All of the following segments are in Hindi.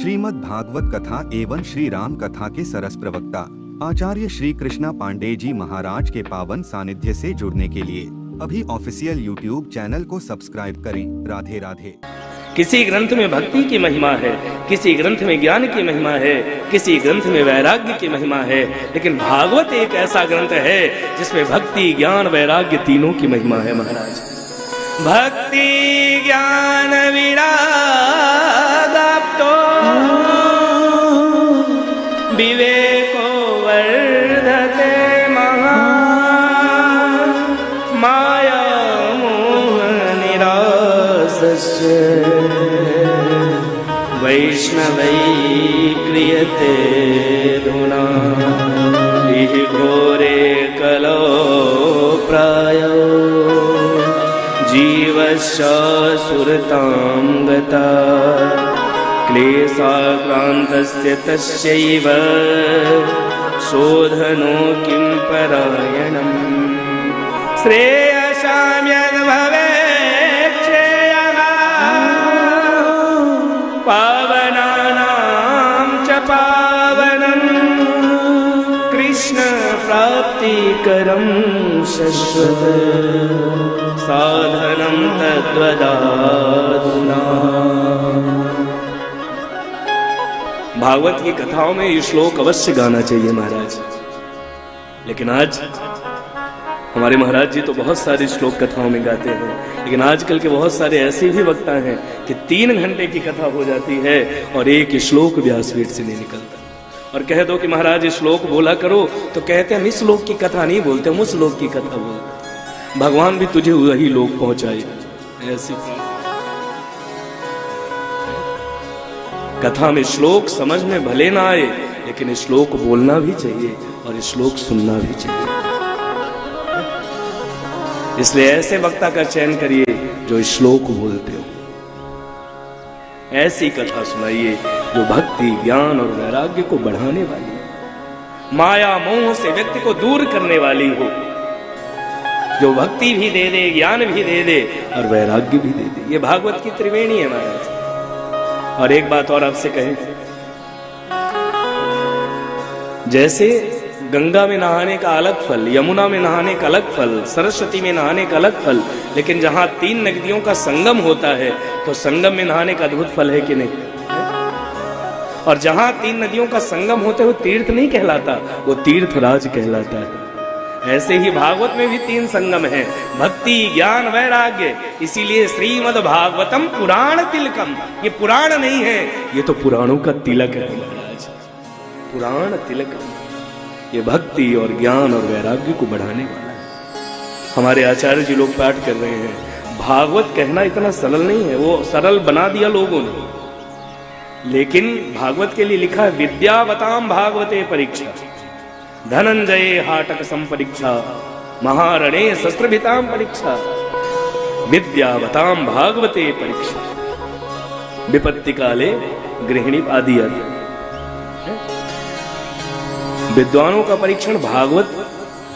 श्रीमद् भागवत कथा एवं श्री राम कथा के सरस प्रवक्ता आचार्य श्री कृष्णा पांडे जी महाराज के पावन सानिध्य से जुड़ने के लिए अभी ऑफिशियल यूट्यूब चैनल को सब्सक्राइब करें। राधे राधे। किसी ग्रंथ में भक्ति की महिमा है, किसी ग्रंथ में ज्ञान की महिमा है, किसी ग्रंथ में वैराग्य की महिमा है, लेकिन भागवत एक ऐसा ग्रंथ है जिसमें भक्ति ज्ञान वैराग्य तीनों की महिमा है। महाराज भक्ति ज्ञान विरागाप्तो विवेको वर्धते माया मोह निरासस्य वैष्णवै क्रियते धुना इह घोरे कलो प्रायो जीवस्य सुरतां गता क्लेशाक्रान्तस्य तस्यैव शोधनो किं परायणम् श्रेयसां यद्भवेत् श्रेयः पावनानां च पावनम् कृष्ण प्राप्तिकरं शश्वत साधनं तद्वदाधुना। भागवत की कथाओं में ये श्लोक अवश्य गाना चाहिए महाराज, लेकिन आज हमारे महाराज जी तो बहुत सारे श्लोक कथाओं में गाते हैं, लेकिन आजकल के बहुत सारे ऐसे भी वक्ता हैं कि 3 घंटे की कथा हो जाती है और एक श्लोक व्यासपीठ से नहीं निकलता। और कह दो कि महाराज ये श्लोक बोला करो तो कहते हैं हम इस श्लोक की कथा नहीं बोलते, हम उस श्लोक की कथा बोलते। भगवान भी तुझे वही लोक पहुंचाए। ऐसी कथा में श्लोक समझ में भले ना आए, लेकिन श्लोक बोलना भी चाहिए और श्लोक सुनना भी चाहिए। इसलिए ऐसे वक्ता का चयन करिए जो श्लोक बोलते हो, ऐसी कथा सुनाइए जो भक्ति ज्ञान और वैराग्य को बढ़ाने वाली हो, माया मोह से व्यक्ति को दूर करने वाली हो, जो भक्ति भी दे दे, ज्ञान भी दे दे और वैराग्य भी दे दे। ये भागवत की त्रिवेणी है महाराज। और एक बात और आपसे कहें, जैसे गंगा में नहाने का अलग फल, यमुना में नहाने का अलग फल, सरस्वती में नहाने का अलग फल, लेकिन जहां 3 नदियों का संगम होता है तो संगम में नहाने का अद्भुत फल है कि नहीं? और जहां 3 नदियों का संगम होते हुए तीर्थ नहीं कहलाता, वो तीर्थराज कहलाता है। ऐसे ही भागवत में भी 3 संगम है, भक्ति ज्ञान वैराग्य। इसीलिए श्रीमद् भागवतम पुराण तिलकम, ये पुराण नहीं है, ये तो पुराणों का तिलक है महाराज। पुराण तिलक, ये भक्ति और ज्ञान और वैराग्य को बढ़ाने वाला है। हमारे आचार्य जी लोग पाठ कर रहे हैं। भागवत कहना इतना सरल नहीं है, वो सरल बना दिया लोगों ने, लेकिन भागवत के लिए लिखा है विद्यावताम भागवते परीक्षा, धनंजय हाटक संपरीक्षा, महारणे शस्त्रभिताम परीक्षा, विद्यावताम भागवते परीक्षा, विपत्ति काले गृहिणी आदि आदि। विद्वानों का परीक्षण भागवत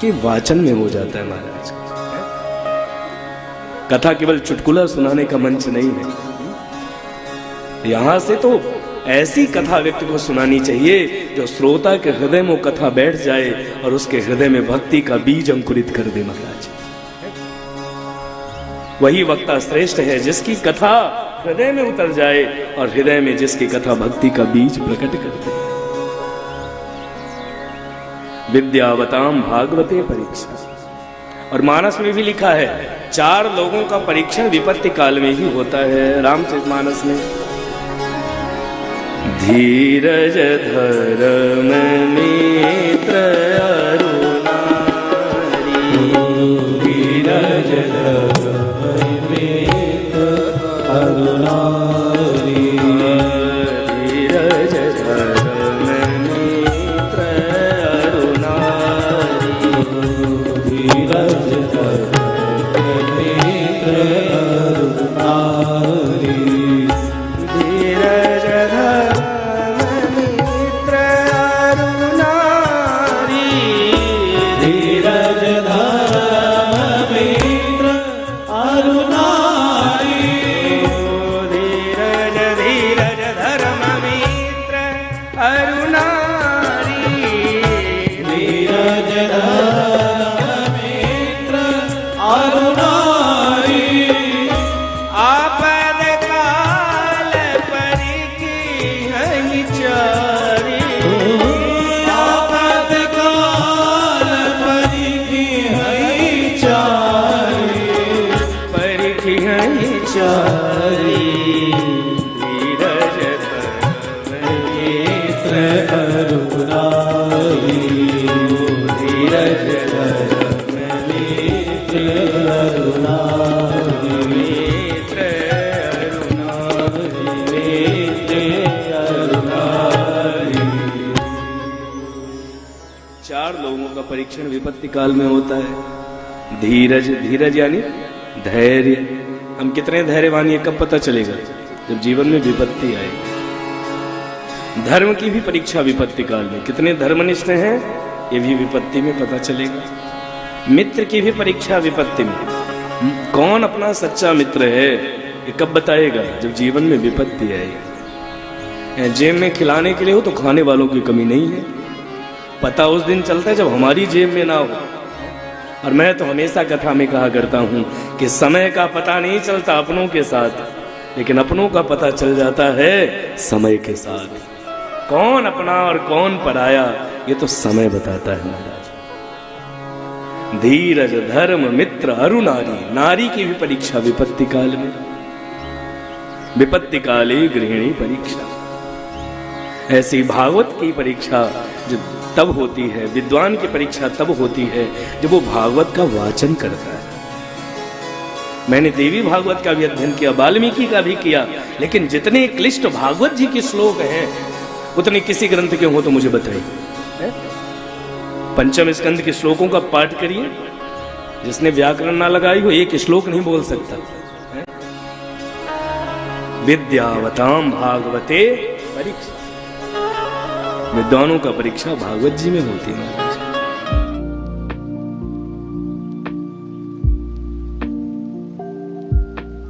के वाचन में हो जाता है महाराज। कथा केवल चुटकुला सुनाने का मंच नहीं है। यहां से तो ऐसी कथा व्यक्ति को सुनानी चाहिए जो श्रोता के हृदय में कथा बैठ जाए और उसके हृदय में भक्ति का बीज अंकुरित कर दे महाराज। वही वक्ता श्रेष्ठ है जिसकी कथा हृदय में उतर जाए और हृदय में जिसकी कथा भक्ति का बीज प्रकट कर दे। विद्यावताम भागवते परीक्षा। और मानस में भी लिखा है 4 लोगों का परीक्षण विपत्ति काल में ही होता है। रामचरितमानस में धीरज धर्म मित्र अरुणारी, धीरज धर्म मित्र अरुणारी, धीरज धर्म मित्र अरुणारी, धीरज धर्म मित्र अरुणारी, धीरज धर्म मित्र अरुणारी, अरुणारी धीरज धर्म मित्र अरुणारी आपद काल परिकी हई चारी आपद काल परिकी हई चारी परिकी हई चारी धीरज मित्र अरुणारी धीरज मित्र अरुणारी मित्र चार लोगों का परीक्षण विपत्ति काल में होता है। धीरज, धीरज यानी धैर्य। हम कितने धैर्यवान ये कब पता चलेगा? जब जीवन में विपत्ति आए। धर्म की भी परीक्षा विपत्ति काल में, कितने धर्मनिष्ठ हैं ये भी विपत्ति में पता चलेगा। मित्र की भी परीक्षा विपत्ति में, कौन अपना सच्चा मित्र है ये कब बताएगा? जब जीवन में विपत्ति आए। जेब में खिलाने के लिए हो तो खाने वालों की कमी नहीं है, पता उस दिन चलता है जब हमारी जेब में ना हो। और मैं तो हमेशा कथा में कहा करता हूं कि समय का पता नहीं चलता अपनों के साथ, लेकिन अपनों का पता चल जाता है समय के साथ। कौन अपना और कौन पराया ये तो समय बताता है महाराज। धीरज धर्म मित्र अरुणारी, नारी की भी परीक्षा विपत्ति काल में। विपत्ति काले गृहिणी परीक्षा। ऐसी भागवत की परीक्षा जब तब होती है, विद्वान की परीक्षा तब होती है जब वो भागवत का वाचन करता है। मैंने देवी भागवत का भी अध्ययन किया, वाल्मीकि का भी किया, लेकिन जितने क्लिष्ट भागवत जी के श्लोक हैं उतने किसी ग्रंथ के हो तो मुझे बताइए। पंचम स्कंद के श्लोकों का पाठ करिए, जिसने व्याकरण ना लगाई हो एक श्लोक नहीं बोल सकता। विद्यावताम भागवते परीक्षा। विद्वानों का परीक्षा भागवत जी में होती है।